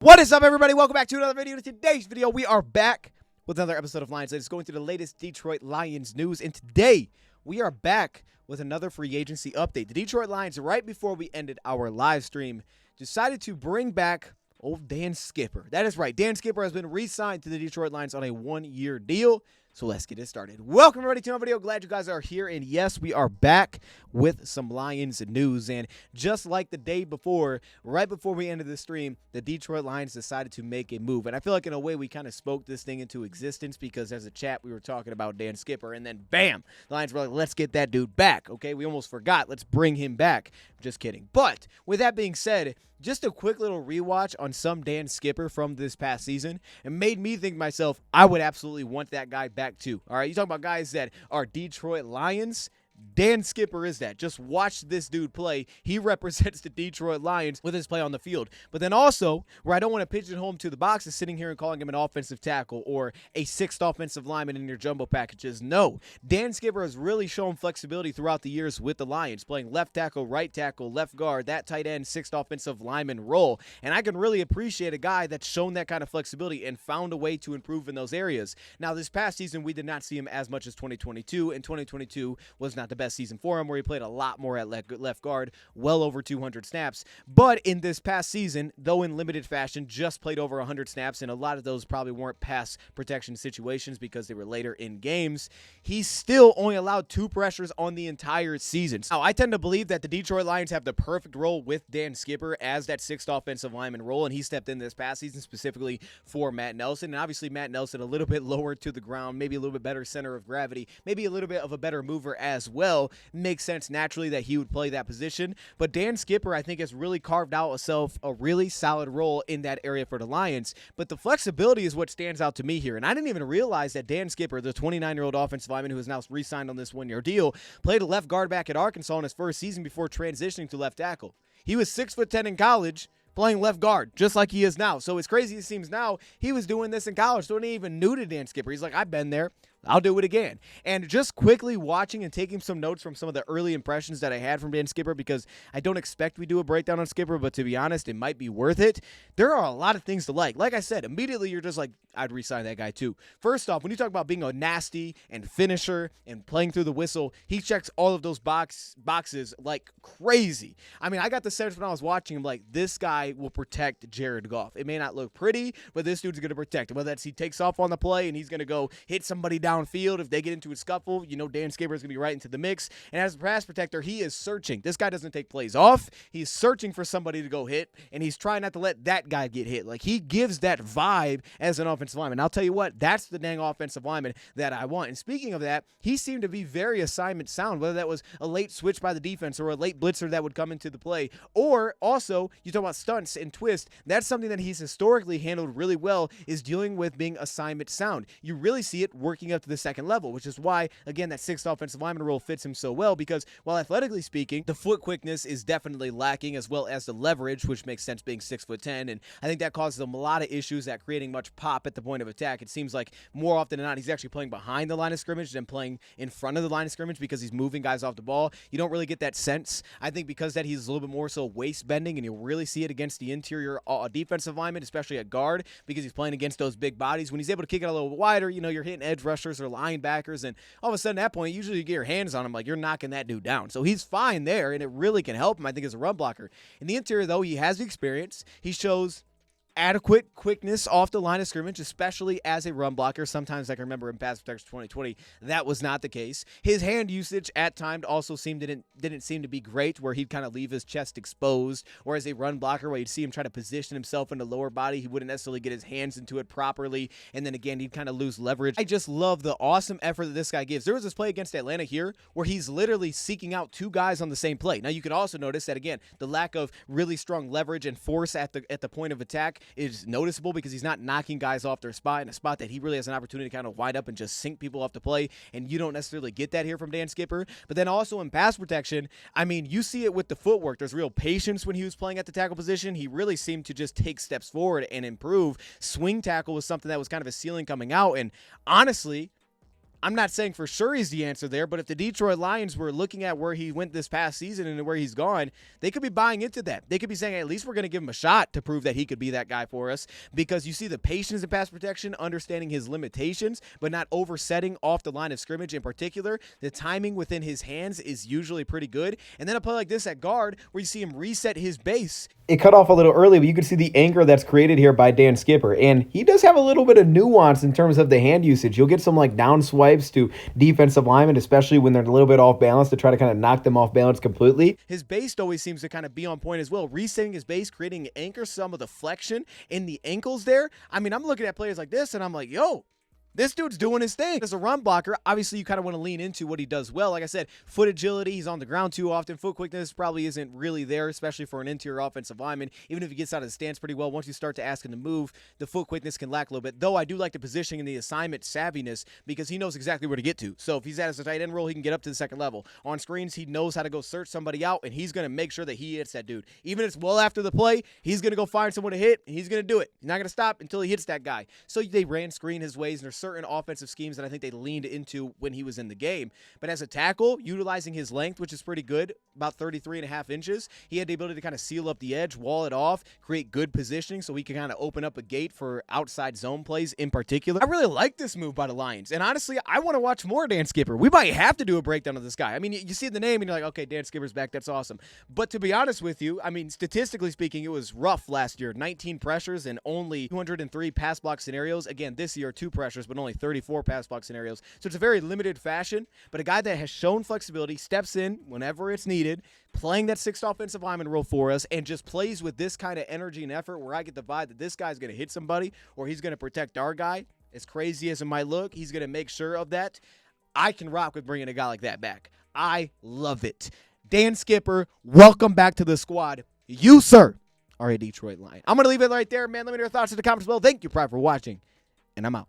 What is up, everybody? Welcome back to another video. In today's video, we are back with another episode of Lions Latest, going through the latest Detroit Lions news. And today, we are back with another free agency update. The Detroit Lions, right before we ended our live stream, decided to bring back old Dan Skipper. That is right. Dan Skipper has been re-signed to the Detroit Lions on a one-year deal. So let's get it started. Welcome, everybody, to another video. Glad you guys are here. And yes, we are back with some Lions news. And just like the day before, right before we ended the stream, the Detroit Lions decided to make a move. And I feel like in a way we kind of spoke this thing into existence because as a chat, we were talking about Dan Skipper. And then bam, the Lions were like, let's get that dude back. Okay, we almost forgot. Let's bring him back. Just kidding. But with that being said, just a quick little rewatch on some Dan Skipper from this past season and made me think to myself, I would absolutely want that guy back too. All right, you talk about guys that are Detroit Lions. Dan Skipper is that. Just watch this dude play. He represents the Detroit Lions with his play on the field. But then also, where I don't want to pigeonhole him to the box is sitting here and calling him an offensive tackle or a sixth offensive lineman in your jumbo packages. No. Dan Skipper has really shown flexibility throughout the years with the Lions, playing left tackle, right tackle, left guard, that tight end, sixth offensive lineman role. And I can really appreciate a guy that's shown that kind of flexibility and found a way to improve in those areas. Now, this past season, we did not see him as much as 2022, and 2022 was not the best season for him, where he played a lot more at left guard, well over 200 snaps. But in this past season, though in limited fashion, just played over 100 snaps, and a lot of those probably weren't pass protection situations because they were later in games. He still only allowed 2 pressures on the entire season. Now, I tend to believe that the Detroit Lions have the perfect role with Dan Skipper as that sixth offensive lineman role, and he stepped in this past season specifically for Matt Nelson. And obviously, Matt Nelson a little bit lower to the ground, maybe a little bit better center of gravity, maybe a little bit of a better mover as well. Makes sense naturally that he would play that position. But Dan Skipper, I think, has really carved out himself a really solid role in that area for the Lions. But the flexibility is what stands out to me here. And I didn't even realize that Dan Skipper, the 29-year-old offensive lineman who is now re-signed on this one-year deal, played a left guard back at Arkansas in his first season before transitioning to left tackle. He was 6'10" in college, playing left guard, just like he is now. So as crazy as it seems now, he was doing this in college, so he ain't even new to Dan Skipper. He's like, I've been there. I'll do it again. And just quickly watching and taking some notes from some of the early impressions that I had from Dan Skipper, because I don't expect we do a breakdown on Skipper, but to be honest, it might be worth it. There are a lot of things to like. Like I said, immediately you're just like, I'd re-sign that guy too. First off, when you talk about being a nasty and finisher and playing through the whistle, he checks all of those boxes like crazy. I mean, I got the sense when I was watching him, like, this guy will protect Jared Goff. It may not look pretty, but this dude's going to protect him. Whether that's he takes off on the play and he's going to go hit somebody downfield. If they get into a scuffle, you know Dan Skipper is going to be right into the mix. And as a pass protector, he is searching. This guy doesn't take plays off. He's searching for somebody to go hit, and he's trying not to let that guy get hit. Like, he gives that vibe as an offensive lineman. I'll tell you what, that's the dang offensive lineman that I want. And speaking of that, he seemed to be very assignment sound, whether that was a late switch by the defense or a late blitzer that would come into the play. Or also, you talk about stunts and twist. That's something that he's historically handled really well, is dealing with being assignment sound. You really see it working up to the second level, which is why, again, that sixth offensive lineman role fits him so well, because while athletically speaking, the foot quickness is definitely lacking, as well as the leverage, which makes sense being 6'10", and I think that causes him a lot of issues at creating much pop at the point of attack. It seems like more often than not, he's actually playing behind the line of scrimmage than playing in front of the line of scrimmage because he's moving guys off the ball. You don't really get that sense. I think because that he's a little bit more so waist bending, and you'll really see it against the interior defensive lineman, especially at guard, because he's playing against those big bodies. When he's able to kick it a little bit wider, you know, you're hitting edge rushers or linebackers, and all of a sudden at that point, usually you get your hands on him, like, you're knocking that dude down. So he's fine there, and it really can help him, I think, as a run blocker. In the interior, though, he has the experience. He shows adequate quickness off the line of scrimmage, especially as a run blocker. Sometimes I can remember in pass protection 2020, that was not the case. His hand usage at times also didn't seem to be great, where he'd kind of leave his chest exposed, or as a run blocker, where you'd see him try to position himself in the lower body, he wouldn't necessarily get his hands into it properly, and then again, he'd kind of lose leverage. I just love the awesome effort that this guy gives. There was this play against Atlanta here, where he's literally seeking out 2 guys on the same play. Now, you could also notice that, again, the lack of really strong leverage and force at the point of attack is noticeable, because he's not knocking guys off their spot in a spot that he really has an opportunity to kind of wind up and just sink people off the play, and you don't necessarily get that here from Dan Skipper. But then also in pass protection, I mean, you see it with the footwork. There's real patience when he was playing at the tackle position. He really seemed to just take steps forward and improve. Swing tackle was something that was kind of a ceiling coming out, and honestly, I'm not saying for sure he's the answer there, but if the Detroit Lions were looking at where he went this past season and where he's gone, they could be buying into that. They could be saying, hey, at least we're going to give him a shot to prove that he could be that guy for us, because you see the patience in pass protection, understanding his limitations, but not oversetting off the line of scrimmage in particular. The timing within his hands is usually pretty good. And then a play like this at guard where you see him reset his base. It cut off a little early, but you can see the anchor that's created here by Dan Skipper. And he does have a little bit of nuance in terms of the hand usage. You'll get some like down swipes to defensive linemen, especially when they're a little bit off balance, to try to kind of knock them off balance completely. His base always seems to kind of be on point as well. Resetting his base, creating an anchor, some of the flexion in the ankles there. I mean, I'm looking at players like this and I'm like, yo, this dude's doing his thing. As a run blocker, obviously you kind of want to lean into what he does well. Like I said, foot agility, he's on the ground too often. Foot quickness probably isn't really there, especially for an interior offensive lineman. Even if he gets out of the stance pretty well, once you start to ask him to move, the foot quickness can lack a little bit. Though I do like the positioning and the assignment savviness because he knows exactly where to get to. So if he's at his tight end role, he can get up to the second level. On screens, he knows how to go search somebody out, and he's going to make sure that he hits that dude. Even if it's well after the play, he's going to go find someone to hit, and he's going to do it. He's not going to stop until he hits that guy. So they ran screen his ways, and there's certain offensive schemes that I think they leaned into when he was in the game. But as a tackle, utilizing his length, which is pretty good, about 33 and a half inches, he had the ability to kind of seal up the edge, wall it off, create good positioning so he can kind of open up a gate for outside zone plays in particular. I really like this move by the Lions. And honestly, I want to watch more Dan Skipper. We might have to do a breakdown of this guy. I mean, you see the name and you're like, okay, Dan Skipper's back. That's awesome. But to be honest with you, I mean, statistically speaking, it was rough last year. 19 pressures and only 203 pass block scenarios. Again, this year, 2 pressures, but only 34 pass block scenarios. So it's a very limited fashion, but a guy that has shown flexibility, steps in whenever it's needed, playing that sixth offensive lineman role for us, and just plays with this kind of energy and effort where I get the vibe that this guy's going to hit somebody or he's going to protect our guy. As crazy as it might look, he's going to make sure of that. I can rock with bringing a guy like that back. I love it. Dan Skipper, welcome back to the squad. You, sir, are a Detroit Lion. I'm going to leave it right there, man. Let me know your thoughts in the comments below. Thank you, Pride, for watching, and I'm out.